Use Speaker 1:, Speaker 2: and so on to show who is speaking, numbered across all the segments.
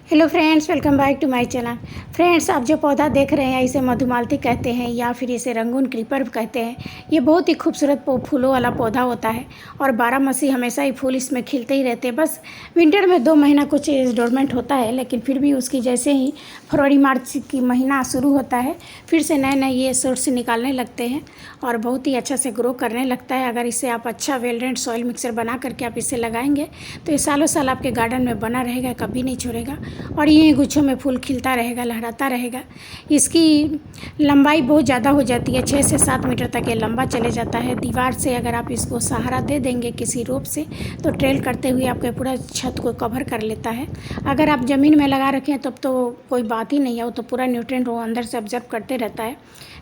Speaker 1: Hello friends, welcome back to my channel. Friends, आप जो पौधा देख रहे हैं इसे मधुमालती कहते हैं या फिर इसे रंगून क्रीपर कहते हैं। ये बहुत ही खूबसूरत फूलों वाला पौधा होता है और 12 मासी हमेशा ही फूल इसमें खिलते ही रहते हैं। बस विंटर में 2 महीना कुछ डोरमेंट होता है, लेकिन फिर भी उसकी जैसे ही फरवरी मार्च की महीना शुरू होता है फिर से नए नए ये शूट्स निकालने लगते हैं और बहुत ही अच्छा से ग्रो करने लगता है। अगर इसे आप अच्छा वेल ड्रेन्ड सॉइल मिक्सर बना करके आप इसे लगाएंगे तो ये सालों साल आपके गार्डन में बना रहेगा, कभी नहीं छोड़ेगा और ये गुच्छों में फूल खिलता रहेगा, लहराता रहेगा। इसकी लंबाई बहुत ज़्यादा हो जाती है, 6 से 7 मीटर तक ये लंबा चले जाता है। दीवार से अगर आप इसको सहारा दे देंगे किसी रोप से तो ट्रेल करते हुए आपके पूरा छत को कवर कर लेता है। अगर आप ज़मीन में लगा रखें तब तो कोई बात ही नहीं है, वो तो पूरा न्यूट्रिएंट वो अंदर से ऑब्जर्व करते रहता है।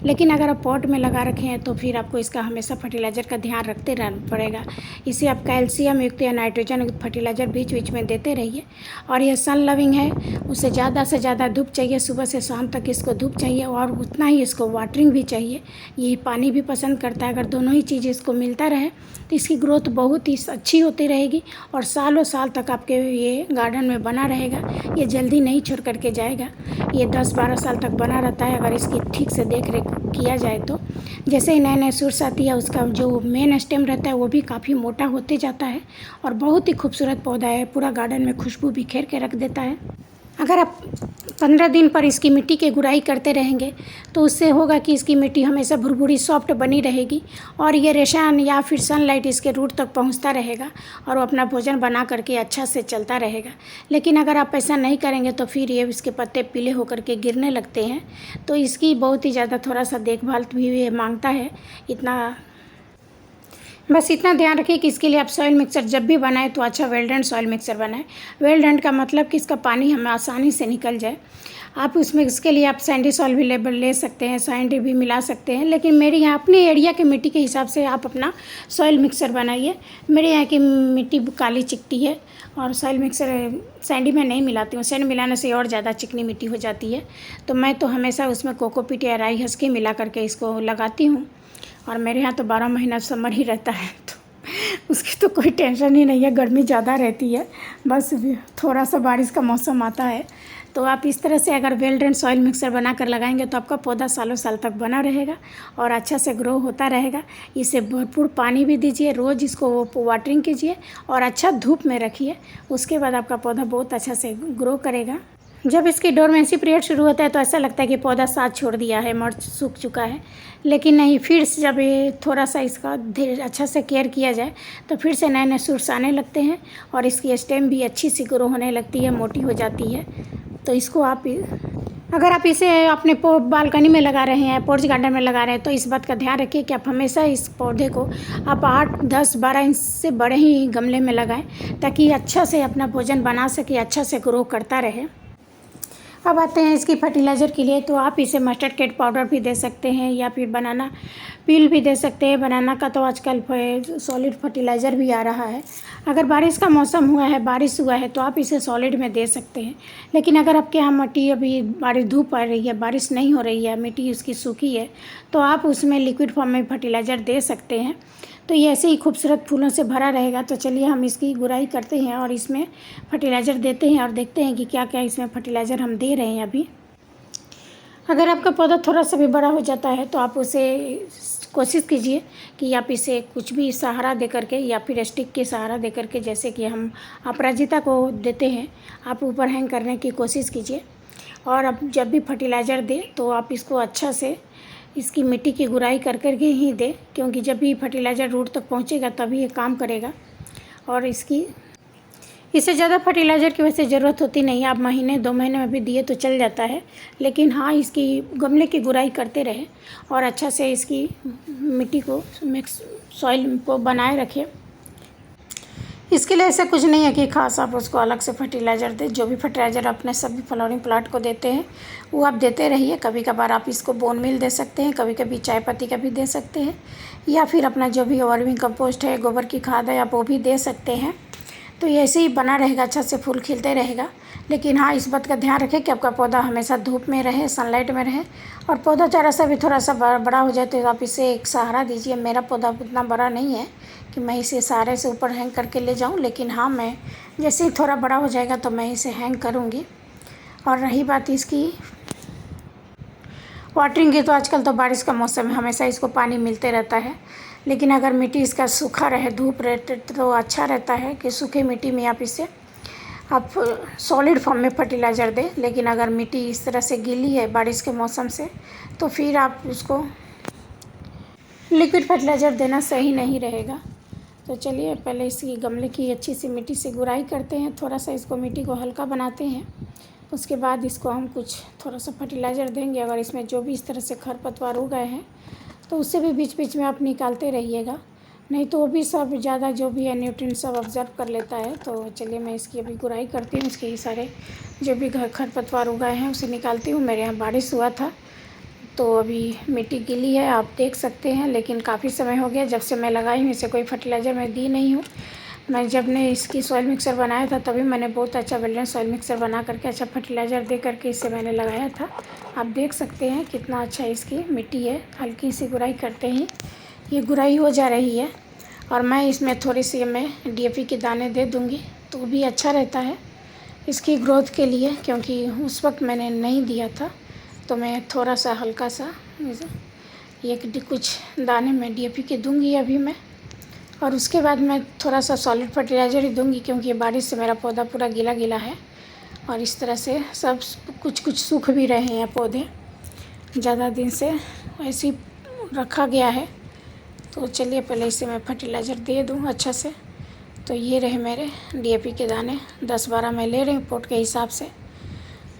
Speaker 1: लेकिन अगर आप पॉट में लगा रखे हैं तो फिर आपको इसका हमेशा फर्टिलाइज़र का ध्यान रखते रहना पड़ेगा। इसे आप कैल्शियम युक्त या नाइट्रोजन युक्त फर्टिलाइज़र बीच बीच में देते रहिए। और ये सन लविंग है, उसे ज़्यादा से ज़्यादा धूप चाहिए, सुबह से शाम तक इसको धूप चाहिए और उतना ही इसको वाटरिंग भी चाहिए। ये पानी भी पसंद करता है। अगर दोनों ही चीज़ इसको मिलता रहे तो इसकी ग्रोथ बहुत ही अच्छी होती रहेगी और सालों साल तक आपके ये गार्डन में बना रहेगा। ये जल्दी नहीं छोड़ करके जाएगा, ये 10-12 साल तक बना रहता है अगर इसकी ठीक से देख रेख किया जाए तो। जैसे ही नए नए सोर्स आती है उसका जो मेन स्टेम रहता है वो भी काफ़ी मोटा होते जाता है और बहुत ही खूबसूरत पौधा है, पूरा गार्डन में खुशबू बिखेर के रख देता है। अगर आप 15 दिन पर इसकी मिट्टी की गुड़ाई करते रहेंगे तो उससे होगा कि इसकी मिट्टी हमेशा भुरभुरी सॉफ्ट बनी रहेगी और ये रेशान या फिर सनलाइट इसके रूट तक पहुंचता रहेगा और वो अपना भोजन बना करके अच्छा से चलता रहेगा। लेकिन अगर आप ऐसा नहीं करेंगे तो फिर ये इसके पत्ते पीले होकर के गिरने लगते हैं, तो इसकी बहुत ही ज़्यादा थोड़ा सा देखभाल भी मांगता है। बस इतना ध्यान रखिए कि इसके लिए आप सॉइल मिक्सर जब भी बनाएं तो अच्छा वेल ड्रेन्ड सॉइल मिक्सर बनाएं। वेल ड्रेन्ड का मतलब कि इसका पानी हमें आसानी से निकल जाए। आप उसमें इसके लिए आप सैंडी सॉइल भी ले सकते हैं, सैंडी भी मिला सकते हैं, लेकिन मेरे यहाँ अपने एरिया के मिट्टी के हिसाब से आप अपना सॉइल मिक्सर बनाइए। मेरे यहाँ की मिट्टी काली चिकटी है और सॉइल मिक्सर सैंडी में नहीं मिलाती हूँ, सैंड मिलाने से और ज़्यादा चिकनी मिट्टी हो जाती है। तो मैं तो हमेशा उसमें कोकोपीट या राई हस्की मिला करके इसको लगाती हूँ और मेरे यहाँ तो 12 महीना समर ही रहता है, तो उसकी तो कोई टेंशन ही नहीं है। गर्मी ज़्यादा रहती है, बस थोड़ा सा बारिश का मौसम आता है। तो आप इस तरह से अगर वेल ड्रेन्ड सॉइल मिक्सर बना कर लगाएंगे तो आपका पौधा सालों साल तक बना रहेगा और अच्छा से ग्रो होता रहेगा। इसे भरपूर पानी भी दीजिए, रोज़ इसको वाटरिंग कीजिए और अच्छा धूप में रखिए। उसके बाद आपका पौधा बहुत अच्छा से ग्रो करेगा। जब इसकी डोरमेंसी पीरियड शुरू होता है तो ऐसा लगता है कि पौधा साथ छोड़ दिया है, मर सूख चुका है, लेकिन नहीं, फिर से जब ये थोड़ा सा इसका धीरे अच्छा से केयर किया जाए तो फिर से नए नए सूट्स आने लगते हैं और इसकी स्टेम भी अच्छी सी ग्रो होने लगती है, मोटी हो जाती है। तो इसको अगर आप इसे अपने बालकनी में लगा रहे हैं, पोर्च गार्डन में लगा रहे हैं तो इस बात का ध्यान रखिए कि आप हमेशा इस पौधे को आप 8, 10, 12 इंच से बड़े ही गमले में लगाएं ताकि अच्छा से अपना भोजन बना सके, अच्छा से ग्रो करता रहे। अब आते हैं इसकी फर्टिलाइज़र के लिए। तो आप इसे मस्टर्ड केट पाउडर भी दे सकते हैं या फिर बनाना पील भी दे सकते हैं। बनाना का तो आजकल सॉलिड फर्टिलाइज़र भी आ रहा है। अगर बारिश का मौसम हुआ है, बारिश हुआ है तो आप इसे सॉलिड में दे सकते हैं। लेकिन अगर आपके यहाँ मिट्टी अभी बारिश धूप आ रही है, बारिश नहीं हो रही है, मिट्टी उसकी सूखी है, तो आप उसमें लिक्विड फॉर्म में फर्टिलाइज़र दे सकते हैं। तो ये ऐसे ही खूबसूरत फूलों से भरा रहेगा। तो चलिए हम इसकी गुड़ाई करते हैं और इसमें फर्टिलाइज़र देते हैं और देखते हैं कि क्या क्या इसमें फर्टिलाइज़र हम दे रहे हैं अभी। अगर आपका पौधा थोड़ा सा भी बड़ा हो जाता है तो आप उसे कोशिश कीजिए कि आप इसे कुछ भी सहारा दे करके या फिर स्टिक के सहारा दे करके, जैसे कि हम अपराजिता को देते हैं, आप ऊपर हैंग करने की कोशिश कीजिए। और अब जब भी फर्टिलाइज़र दें तो आप इसको अच्छा से इसकी मिट्टी की गुड़ाई कर कर के ही दें, क्योंकि जब भी फर्टिलाइज़र रूट तक पहुंचेगा तभी ये काम करेगा। और इससे ज़्यादा फर्टिलाइज़र की वैसे ज़रूरत होती नहीं है, आप महीने 2 महीने में भी दिए तो चल जाता है। लेकिन हाँ, इसकी गमले की गुड़ाई करते रहें और अच्छा से इसकी मिट्टी को मिक्स सॉइल को बनाए रखें। इसके लिए ऐसा कुछ नहीं है कि खास आप उसको अलग से फर्टिलाइज़र दें। जो भी फर्टिलाइज़र अपने सभी फ्लावरिंग प्लांट को देते हैं वो आप देते रहिए। कभी कभार आप इसको बोन मील दे सकते हैं, कभी कभी चाय पत्ती का भी दे सकते हैं, या फिर अपना जो भी वर्मिंग कंपोस्ट है, गोबर की खाद है, आप वो भी दे सकते हैं। तो ये ऐसे ही बना रहेगा, अच्छा से फूल खिलते रहेगा। लेकिन हाँ, इस बात का ध्यान रखें कि आपका पौधा हमेशा धूप में रहे, सनलाइट में रहे। और पौधा चारा सा भी थोड़ा सा बड़ा हो जाए तो आप इसे एक सहारा दीजिए। मेरा पौधा उतना बड़ा नहीं है कि मैं इसे सहारे से ऊपर हैंग करके ले जाऊं, लेकिन हाँ, मैं जैसे ही थोड़ा बड़ा हो जाएगा तो मैं इसे हैंग करूंगी। और रही बात इसकी वाटरिंग की, तो आजकल तो बारिश का मौसम है, हमेशा इसको पानी मिलते रहता है। लेकिन अगर मिट्टी इसका सूखा रहे, धूप रहे, तो अच्छा रहता है कि सूखे मिट्टी में आप सॉलिड फॉर्म में फर्टिलाइज़र दें। लेकिन अगर मिट्टी इस तरह से गीली है बारिश के मौसम से, तो फिर आप उसको लिक्विड फर्टिलाइज़र देना सही नहीं रहेगा। तो चलिए पहले इसकी गमले की अच्छी सी मिट्टी से गुड़ाई करते हैं, थोड़ा सा इसको मिट्टी को हल्का बनाते हैं। उसके बाद इसको हम थोड़ा सा फर्टिलाइज़र देंगे। अगर इसमें जो भी इस तरह से खरपतवार उग गए हैं तो उससे भी बीच बीच में आप निकालते रहिएगा, नहीं तो वो भी सब ज़्यादा जो भी है न्यूट्रिएंट सब ऑब्जर्व कर लेता है। तो चलिए मैं इसकी अभी गुड़ाई करती हूँ, इसके सारे जो भी खरपतवार उगाए हैं उसे निकालती हूँ। मेरे यहाँ बारिश हुआ था तो अभी मिट्टी गीली है, आप देख सकते हैं, लेकिन काफ़ी समय हो गया जब से मैं लगाई हूँ। इसे कोई फर्टिलाइज़र मैं दी नहीं हूँ। मैं जब ने इसकी सॉइल मिक्सर बनाया था तभी मैंने बहुत अच्छा वेलडेंट सॉइल मिक्सर बना करके अच्छा फर्टिलाइज़र दे करके इसे मैंने लगाया था। आप देख सकते हैं कितना अच्छा इसकी मिट्टी है। हल्की सी गुड़ाई करते ही ये गुड़ाई हो जा रही है, और मैं इसमें थोड़ी सी DAP के दाने दे दूँगी तो भी अच्छा रहता है इसकी ग्रोथ के लिए, क्योंकि उस वक्त मैंने नहीं दिया था। तो मैं थोड़ा सा हल्का सा कुछ दाने मैं DAP के दूँगी अभी मैं, और उसके बाद मैं थोड़ा सा सॉलिड फर्टिलाइज़र ही दूँगी, क्योंकि बारिश से मेरा पौधा पूरा गीला गीला है और इस तरह से सब कुछ सूख भी रहे हैं पौधे, ज़्यादा दिन से ऐसे ही रखा गया है। तो चलिए पहले इसे मैं फर्टिलाइज़र दे दूँ अच्छा से। तो ये रहे मेरे DAP के दाने, 10-12 मैं ले रही हूँ पोट के हिसाब से।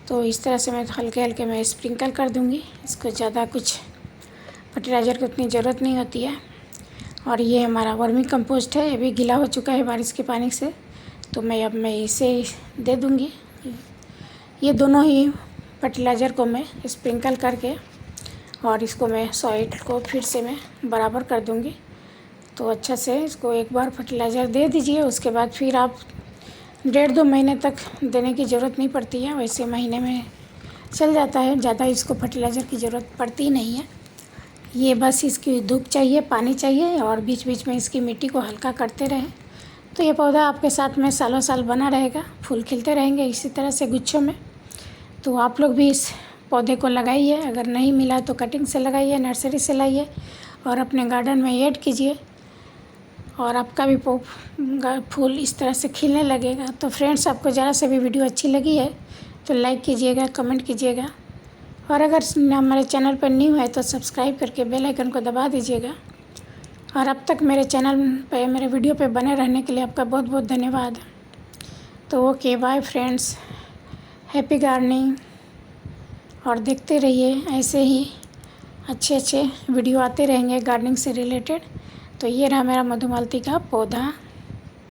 Speaker 1: तो इस तरह से मैं हल्के हल्के मैं स्प्रिंकल कर दूँगी इसको, ज़्यादा कुछ फर्टिलाइज़र की उतनी ज़रूरत नहीं होती है। और ये हमारा वर्मी कंपोस्ट है, ये भी गीला हो चुका है बारिश के पानी से, तो मैं इसे दे दूँगी। ये दोनों ही फर्टिलाइज़र को मैं स्प्रिंकल करके और इसको मैं सॉइल को फिर से मैं बराबर कर दूँगी। तो अच्छा से इसको एक बार फर्टिलाइज़र दे दीजिए, उसके बाद फिर आप 1.5-2 महीने तक देने की ज़रूरत नहीं पड़ती है, वैसे महीने में चल जाता है, ज़्यादा इसको फर्टिलाइज़र की ज़रूरत पड़ती नहीं है। ये बस इसकी धूप चाहिए, पानी चाहिए, और बीच बीच में इसकी मिट्टी को हल्का करते रहें, तो ये पौधा आपके साथ में सालों साल बना रहेगा, फूल खिलते रहेंगे इसी तरह से गुच्छों में। तो आप लोग भी इस पौधे को लगाइए, अगर नहीं मिला तो कटिंग से लगाइए, नर्सरी से लाइए और अपने गार्डन में ऐड कीजिए, और आपका भी फूल इस तरह से खिलने लगेगा। तो फ्रेंड्स, आपको ज़रा से भी वीडियो अच्छी लगी है तो लाइक कीजिएगा, कमेंट कीजिएगा, और अगर हमारे चैनल पर न्यू है तो सब्सक्राइब करके बेल आइकन को दबा दीजिएगा। और अब तक मेरे चैनल पे, मेरे वीडियो पे बने रहने के लिए आपका बहुत बहुत धन्यवाद। तो okay, bye friends, happy gardening, और देखते रहिए ऐसे ही अच्छे वीडियो आते रहेंगे गार्डनिंग से रिलेटेड। तो ये रहा मेरा मधुमालती का पौधा।